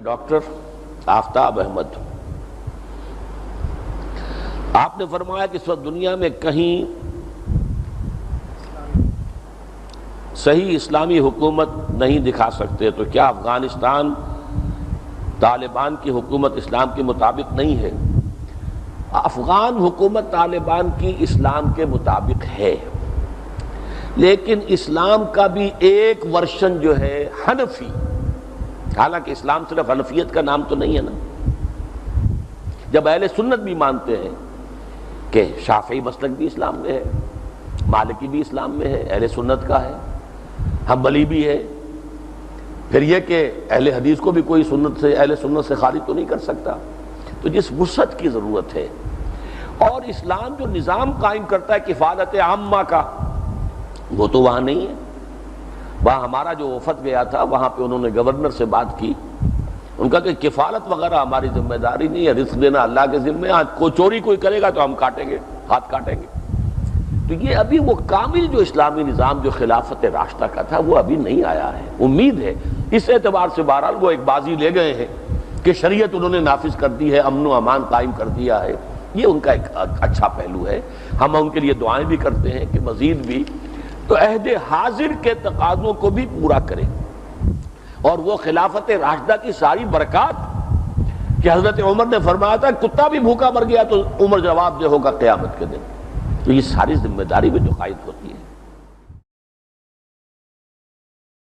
Doctor آفتاب احمد، آپ نے فرمایا کہ اس وقت دنیا میں کہیں صحیح اسلامی حکومت نہیں دکھا سکتے، تو کیا افغانستان طالبان کی حکومت اسلام کے مطابق نہیں ہے؟ افغان حکومت طالبان کی اسلام کے مطابق ہے، لیکن اسلام کا بھی ایک ورژن جو ہے حنفی، حالانکہ اسلام صرف حنفیت کا نام تو نہیں ہے نا۔ جب اہل سنت بھی مانتے ہیں کہ شافعی مسلک بھی اسلام میں ہے، مالکی بھی اسلام میں ہے، اہل سنت کا ہے، حنبلی بھی ہے، پھر یہ کہ اہل حدیث کو بھی کوئی اہل سنت سے خارج تو نہیں کر سکتا، تو جس وسعت کی ضرورت ہے، اور اسلام جو نظام قائم کرتا ہے کفالت عامہ کا، وہ تو وہاں نہیں ہے۔ وہاں ہمارا جو وفد گیا تھا، وہاں پہ انہوں نے گورنر سے بات کی، ان کا کہ کفالت وغیرہ ہماری ذمہ داری نہیں ہے، رزق دینا اللہ کے ذمہ ہے، کوئی چوری کوئی کرے گا تو ہم کاٹیں گے، ہاتھ کاٹیں گے۔ تو یہ ابھی وہ کامل جو اسلامی نظام جو خلافت راشدہ کا تھا وہ ابھی نہیں آیا ہے۔ امید ہے اس اعتبار سے بہرحال وہ ایک بازی لے گئے ہیں کہ شریعت انہوں نے نافذ کر دی ہے، امن و امان قائم کر دیا ہے، یہ ان کا ایک اچھا پہلو ہے۔ ہم ان کے لیے دعائیں بھی کرتے ہیں کہ مزید بھی تو عہد حاضر کے تقاضوں کو بھی پورا کرے، اور وہ خلافت راشدہ کی ساری برکات کہ حضرت عمر نے فرمایا تھا کتا بھی بھوکا مر گیا تو عمر جواب دے ہوگا قیامت کے دن، تو یہ ساری ذمہ داری بھی جو قائد ہوتی ہے۔